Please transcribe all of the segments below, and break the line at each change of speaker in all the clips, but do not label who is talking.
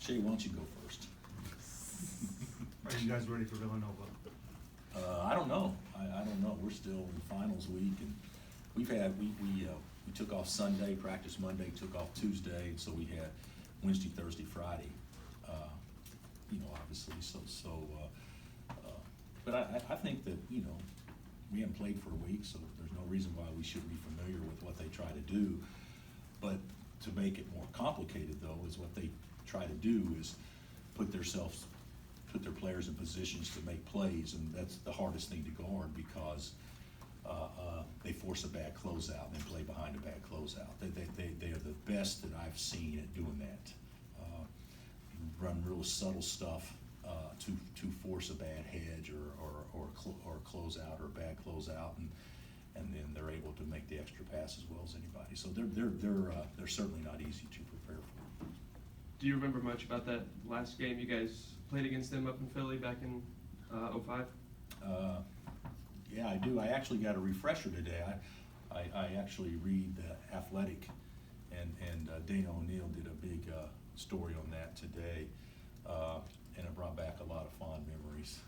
Shay, why don't you go first?
Are you guys ready for Villanova?
I don't know. I don't know. We're still in finals week, and we took off Sunday, practiced Monday, took off Tuesday, and so we had Wednesday, Thursday, Friday. Obviously, but I think that we haven't played for a week, so there's no reason why we shouldn't be familiar with what they try to do. But to make it more complicated, though, is what they try to do is put their players in positions to make plays, and that's the hardest thing to guard because they force a bad closeout and play behind a bad closeout. They are the best that I've seen at doing that. Run real subtle stuff to force a bad hedge or a closeout or a bad closeout, and then they're able to make the extra pass as well as anybody. So they're certainly not easy to prepare for.
Do you remember much about that last game you guys played against them up in Philly back in 05?
Yeah, I do. I actually got a refresher today. I actually read the Athletic, and Dana O'Neill did a big story on that today, and it brought back a lot of fond memories.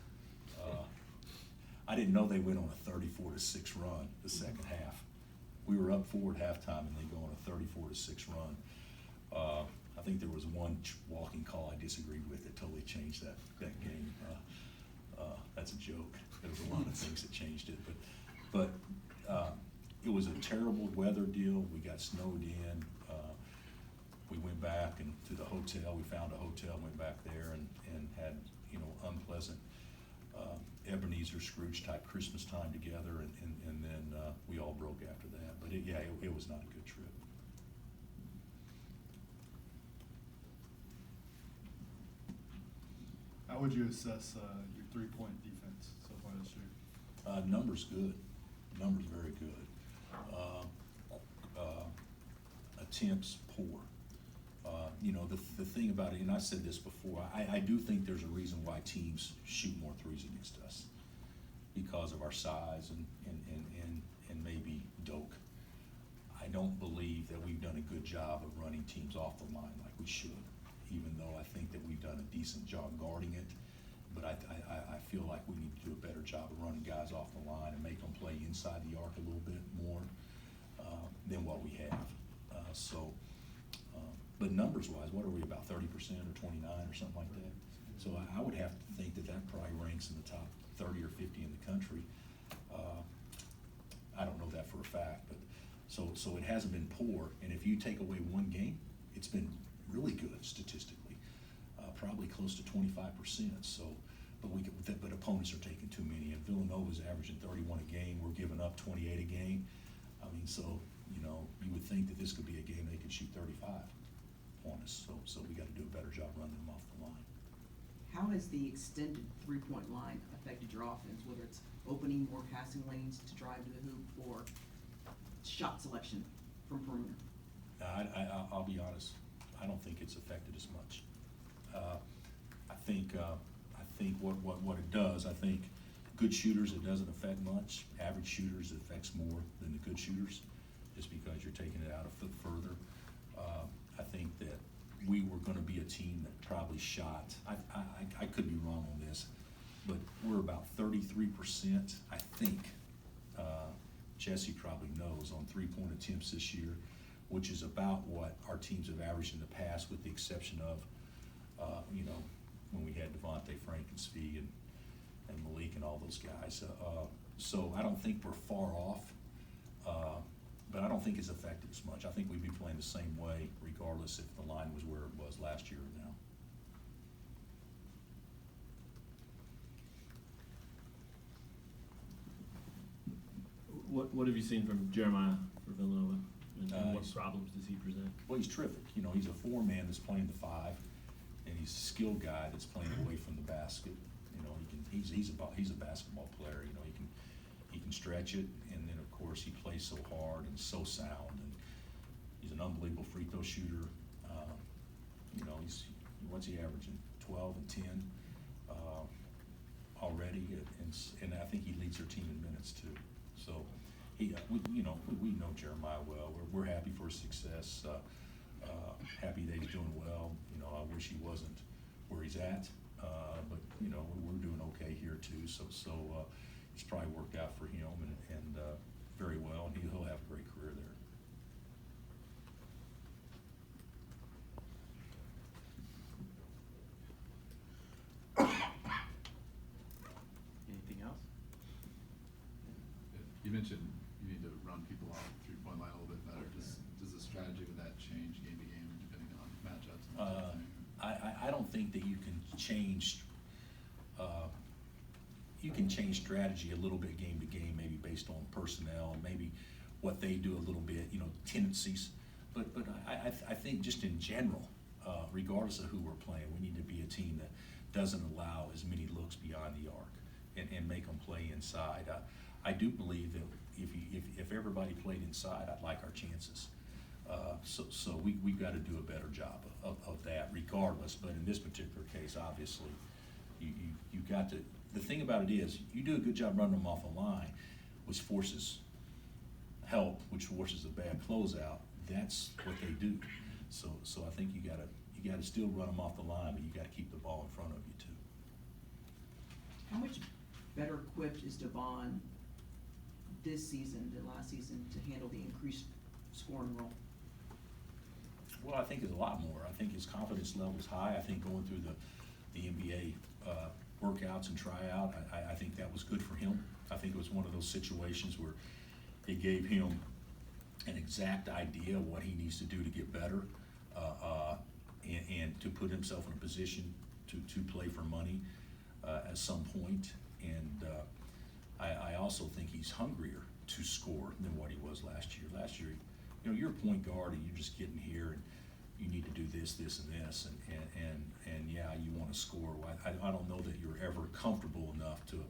I didn't know they went on a 34-6 run the second half. We were up 4 at halftime, and they go on a 34-6 run. I think there was one walking call I disagreed with that totally changed that game. That's a joke. There was a lot of things that changed it, but it was a terrible weather deal. We got snowed in. We went back and to the hotel. We found a hotel, went back there, and had unpleasant Ebenezer Scrooge type Christmas time together, and then we all broke after that. But it was not a good trip.
How would you assess your three-point defense so far this year?
Numbers good. Numbers very good. Attempts poor. The thing about it, and I said this before, I do think there's a reason why teams shoot more threes against us because of our size and maybe Doak. I don't believe that we've done a good job of running teams off the line like we should, even though I think that we've done a decent job guarding it. But I feel like we need to do a better job of running guys off the line and make them play inside the arc a little bit more than what we have. But numbers-wise, what are we, about 30% or 29 or something like that? So I would have to think that probably ranks in the top 30 or 50 in the country. I don't know that for a fact, but so it hasn't been poor. And if you take away one game, it's been really good statistically, probably close to 25%. But opponents are taking too many. And Villanova's averaging 31 a game. We're giving up 28 a game. I mean, so you would think that this could be a game they could shoot 35 on us. So we got to do a better job running them off the line.
How has the extended three-point line affected your offense, whether it's opening more passing lanes to drive to the hoop or shot selection from perimeter?
I'll be honest. I don't think it's affected as much. I think what it does. I think good shooters it doesn't affect much. Average shooters it affects more than the good shooters, just because you're taking it out a foot further. I think that we were going to be a team that probably shot. I could be wrong on this, but we're about 33%. I think Jesse probably knows on three-point attempts this year, which is about what our teams have averaged in the past, with the exception of when we had Devontae Frankenspee and Malik and all those guys. So I don't think we're far off, but I don't think it's affected as much. I think we'd be playing the same way regardless if the line was where it was last year or now.
What have you seen from Jeremiah for Villanova, and what
He's-
problems does he present?
Well, he's terrific. He's a 4-man that's playing the 5, and he's a skilled guy that's playing away from the basket. He's a basketball player. He can stretch it, and then of course he plays so hard and so sound, and he's an unbelievable free throw shooter. What's he averaging? 12 and 10 already, and I think he leads their team in minutes too. So we know Jeremiah well. We're happy for his success. Happy that he's doing well. You know, I wish he wasn't where he's at, but you know, we're doing okay here too. So it's probably worked out for him and very well, and he'll have a great career there.
Anything else?
You mentioned you need to run people off the three-point line a little bit better. Does the strategy with that change game to game depending on matchups and that type of thing?
I don't think that you can change. You can change strategy a little bit game to game, maybe based on personnel and maybe what they do a little bit, you know, tendencies. But I think just in general, regardless of who we're playing, we need to be a team that doesn't allow as many looks beyond the arc and make them play inside. I do believe that if everybody played inside, I'd like our chances. So we've got to do a better job of that regardless. But in this particular case, obviously, you got to. The thing about it is, you do a good job running them off a line, which forces help, which forces a bad closeout. That's what they do. So I think you gotta still run them off the line, but you got to keep the ball in front of you too.
How much better equipped is Devon this season than last season to handle the increased scoring role?
Well, I think it's a lot more. I think his confidence level is high. I think going through the NBA workouts and tryout, I think that was good for him. I think it was one of those situations where it gave him an exact idea of what he needs to do to get better and to put himself in a position to play for money at some point. And I also think he's hungrier to score than what he was last year. Last year, you know, you're a point guard and you're just getting here and you need to do this, this, and this, and yeah, you want to score. I don't know that you're ever comfortable enough to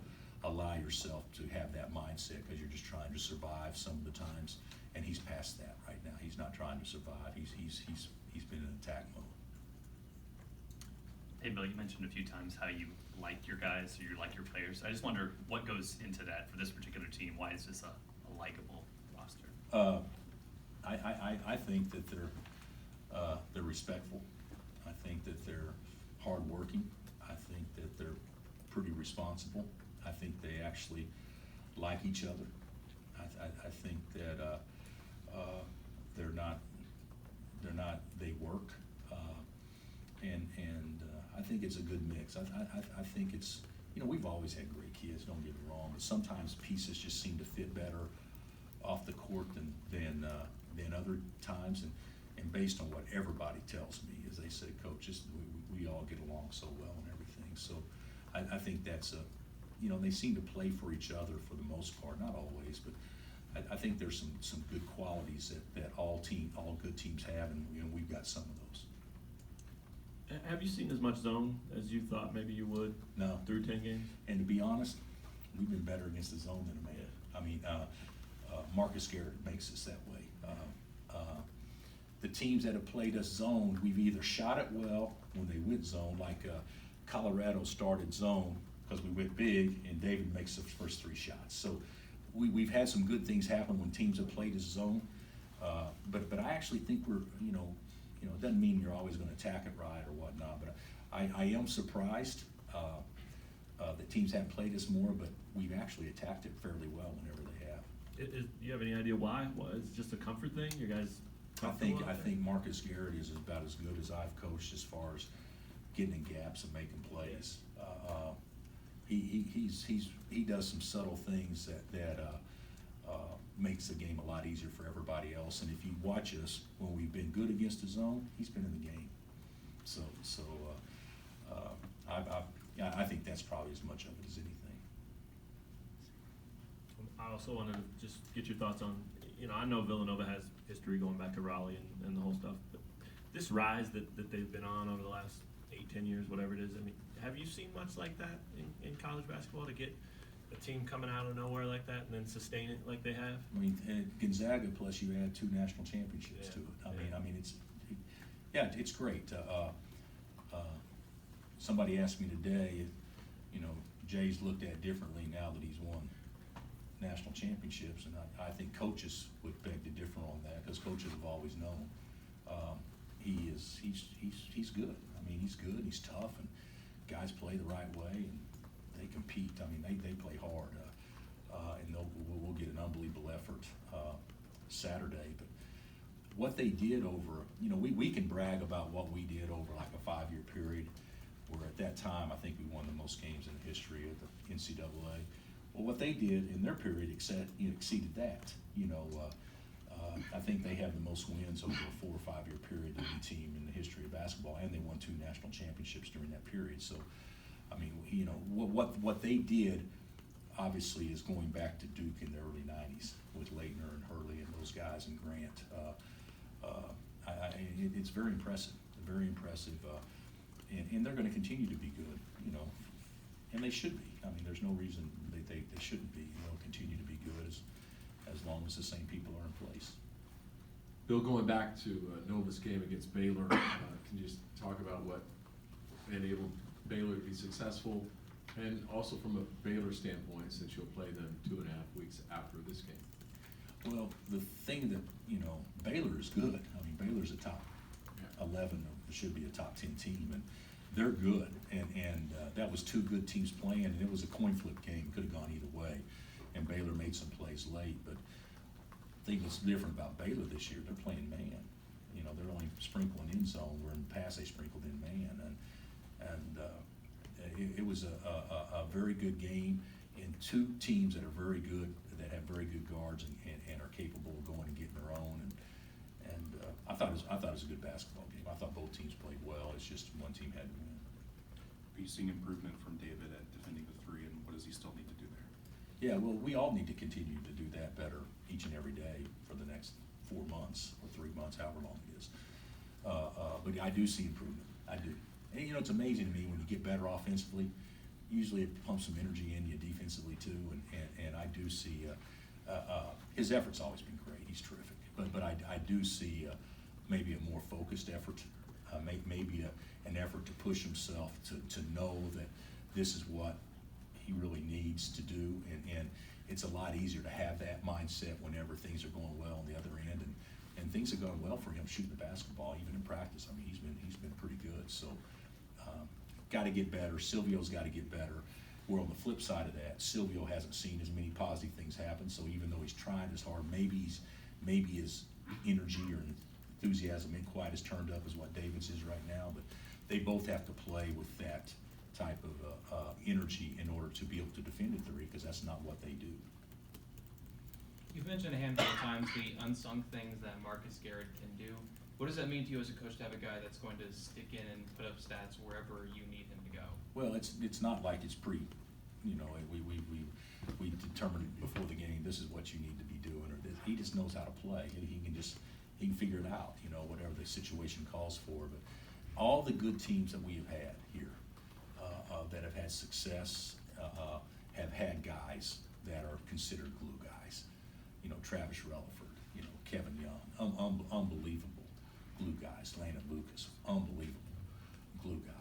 allow yourself to have that mindset because you're just trying to survive some of the times, and he's past that right now. He's not trying to survive. He's been in attack mode.
Hey, Bill, you mentioned a few times how you like your guys or you like your players. I just wonder what goes into that for this particular team. Why is this a likable roster?
I think that they're respectful. I think that they're hardworking. I think that they're pretty responsible. I think they actually like each other. I think that they work, and I think it's a good mix. I think it's, you know, we've always had great kids, don't get me wrong, but sometimes pieces just seem to fit better off the court than other times, and based on what everybody tells me, as they say, coaches, we all get along so well and everything. So I think that's you know, they seem to play for each other for the most part, not always, but I think there's some good qualities that all good teams have, and you know, we've got some of those.
Have you seen as much zone as you thought maybe you would?
No.
Through 10 games?
And to be honest, we've been better against the zone than a man. I mean, Marcus Garrett makes us that way. The teams that have played us zone, we've either shot it well when they went zone, like Colorado started zone because we went big, and David makes the first 3 shots. So we've had some good things happen when teams have played us zone. But I actually think we're, you know, it doesn't mean you're always going to attack it right or whatnot. But I am surprised that teams haven't played us more, but we've actually attacked it fairly well whenever they have.
Do you have any idea why? What, is it just a comfort thing? You guys
I think Marcus Garrett is about as good as I've coached as far as getting in gaps and making plays. He does some subtle things that makes the game a lot easier for everybody else. And if you watch us when we've been good against the zone, he's been in the game. So I think that's probably as much of it as anything.
I also want to just get your thoughts on, you know, I know Villanova has history going back to Raleigh and the whole stuff, but this rise that they've been on over the last 8-10 years, whatever it is, I mean, have you seen much like that in college basketball, to get a team coming out of nowhere like that and then sustain it like they have?
I mean, Gonzaga, plus you add 2 national championships to it. I mean, it's great. Somebody asked me today, you know, Jay's looked at differently now that he's won national championships, and I think coaches would beg to differ on that, because coaches have always known. he's good. I mean, he's good, he's tough, and guys play the right way, and they compete. I mean, they play hard, and we'll get an unbelievable effort Saturday. But what they did over, you know, we can brag about what we did over like a 5-year period, where at that time I think we won the most games in the history of the NCAA. Well, what they did in their period exceeded that. You know, I think they have the most wins over a 4 or 5 year period of any team in the history of basketball, and they won 2 national championships during that period. So, I mean, you know, what they did obviously is going back to Duke in the early '90s with Leitner and Hurley and those guys and Grant. It's very impressive, and they're going to continue to be good, you know, and they should be. I mean, there's no reason they shouldn't be. They'll continue to be good as long as the same people are in place.
Bill, going back to Nova's game against Baylor, can you just talk about what enabled Baylor to be successful, and also from a Baylor standpoint, since you'll play them 2.5 weeks after this game?
Well, the thing that, you know, Baylor is good. I mean, Baylor's a top 11, or should be a top 10 team, and they're good. And that was 2 good teams playing, and it was a coin flip game. Could have gone either way. And Baylor made some plays late, but I think what's different about Baylor this year, they're playing man. You know, they're only sprinkling in zone, where in the past they sprinkled in man. It was a very good game, and 2 teams that are very good, that have very good guards and are capable of going and getting their own. And I thought it was a good basketball game. I thought both teams played well. It's just one team had to win.
Are you seeing improvement from David at defending the 3, and what does he still need to do there?
Yeah, well, we all need to continue to do that better each and every day for the next 4 months or 3 months, however long it is. But I do see improvement. I do. And, you know, it's amazing to me when you get better offensively. Usually it pumps some energy in you defensively too, and I do see his effort's always been great. He's terrific. But I do see maybe a more focused effort, maybe an effort to push himself to know that this is what he really needs to do, and it's a lot easier to have that mindset whenever things are going well on the other end, and things have gone well for him shooting the basketball, even in practice. I mean, he's been pretty good. So, got to get better. Silvio's got to get better. Where on the flip side of that, Silvio hasn't seen as many positive things happen. So even though he's trying as hard, maybe his energy or enthusiasm ain't quite as turned up as what David's is right now. But they both have to play with that type of energy in order to be able to defend a 3, because that's not what they do.
You've mentioned a handful of times the unsung things that Marcus Garrett can do. What does that mean to you as a coach to have a guy that's going to stick in and put up stats wherever you need him to go?
Well, it's not like it's you know, we determined before the game this is what you need to be doing, or this. He just knows how to play. He can figure it out, you know, whatever the situation calls for. But all the good teams that we have had here that have had success have had guys that are considered glue guys. You know, Travis Relaford, you know, Kevin Young, unbelievable glue guys. Landon Lucas, unbelievable glue guy.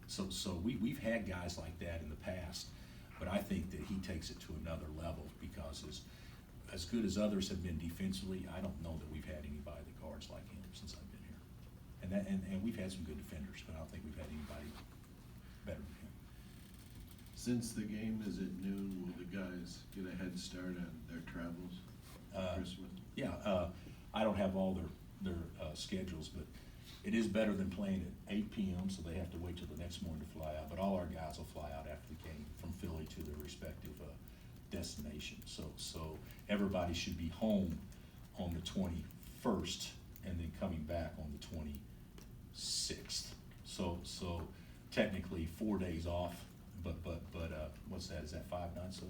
So we've had guys like that in the past, but I think that he takes it to another level, because as good as others have been defensively, I don't know that we've had anybody that guards like him since I've been here. And we've had some good defenders, but I don't think we've had anybody better than him.
Since the game is at noon, will the guys get a head start on their travels for Christmas?
Yeah, I don't have all their schedules, but it is better than playing at 8 p.m., so they have to wait till the next morning to fly out. But all our guys will fly out after the game from Philly to their respective destinations. So everybody should be home on the 21st and then coming back on the 26th. So technically 4 days off, but what's that? Is that 5 nights? So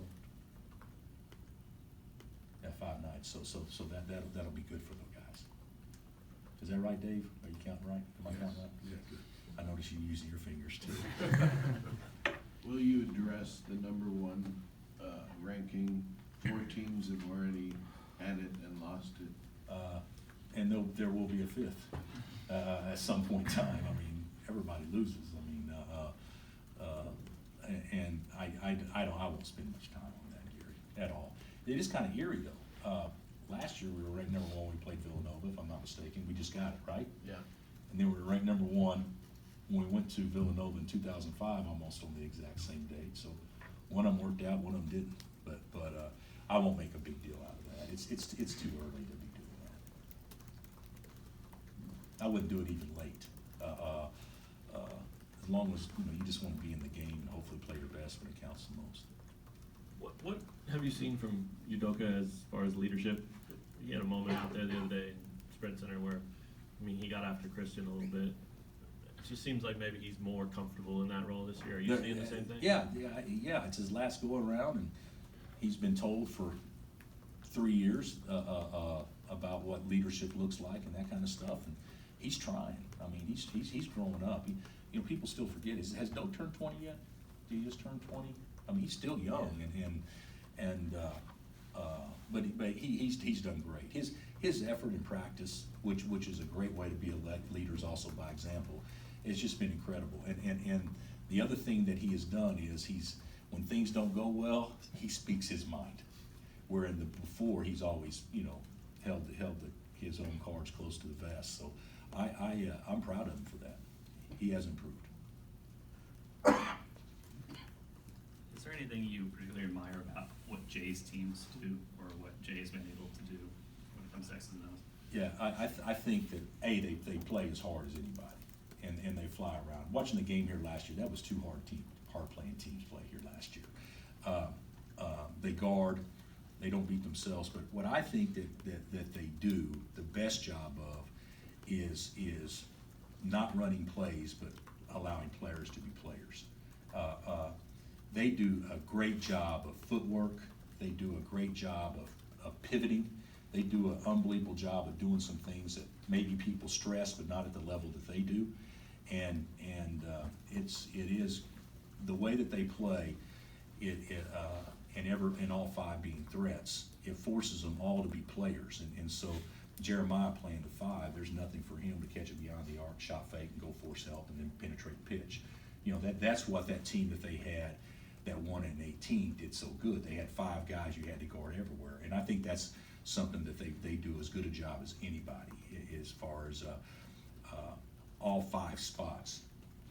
yeah, 5 nights. So that'll be good for the guys. Is that right, Dave? Are you counting right? Am I counting right?
Yeah, good.
I notice you using your fingers too.
Will you address the number 1 ranking? 4 teams have already had it and lost it.
And there will be a 5th at some point in time. I mean, everybody loses. I mean, and I won't spend much time on that, Gary, at all. It is kind of eerie though. Last year we were right number 1. We played Villanova, if I'm not mistaken. We just got it, right?
Yeah.
And then we were ranked number 1 when we went to Villanova in 2005, almost on the exact same date. So one of them worked out, one of them didn't. But I won't make a big deal out of that. It's too early to be doing that. I wouldn't do it even late. As long as you just want to be in the game and hopefully play your best when it counts the most.
What have you seen from Udoka as far as leadership? He had a moment out there the other day in Spread Center where, I mean, he got after Christian a little bit. It just seems like maybe he's more comfortable in that role this year. Are you seeing the same thing?
Yeah. It's his last go around, and he's been told for 3 years about what leadership looks like and that kind of stuff, and he's trying. I mean, he's growing up. People still forget. Has Doe turned 20 yet? Did he just turn 20? I mean, he's still young, but he's done great. His effort in practice, which is a great way to be a leader, is also by example. It's just been incredible. And the other thing that he has done is when things don't go well, he speaks his mind. Where before he's always held his own cards close to the vest. So I'm proud of him for that. He has improved.
Is there anything you particularly admire about what Jay's teams do, or what Jay's been able to do when it comes to X's and O's?
Yeah, I think that they play as hard as anybody, and they fly around. Watching the game here last year, that was 2 hard playing teams play here last year. They guard, they don't beat themselves. But what I think that they do the best job of is not running plays, but allowing players to be players. They do a great job of footwork. They do a great job of pivoting. They do an unbelievable job of doing some things that maybe people stress, but not at the level that they do. And it is the way that they play. And all 5 being threats, it forces them all to be players. And so Jeremiah playing the 5, there's nothing for him to catch it beyond the arc, shot fake, and go force help, and then penetrate pitch. That's what that team that they had that won in 18 did so good. They had 5 guys you had to guard everywhere. And I think that's something that they do as good a job as anybody, as far as all 5 spots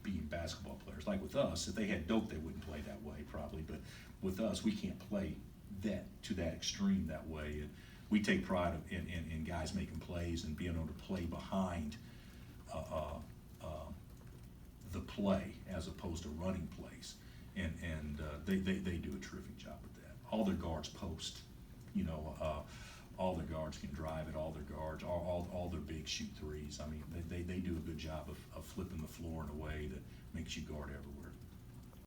being basketball players. Like with us, if they had Doak, they wouldn't play that way probably. But with us, we can't play that to that extreme that way. And we take pride in guys making plays and being able to play behind the play as opposed to running plays. And they do a terrific job with that. All their guards post. All their guards can drive it. All their guards, all their big shoot threes. I mean, they do a good job of flipping the floor in a way that makes you guard everywhere.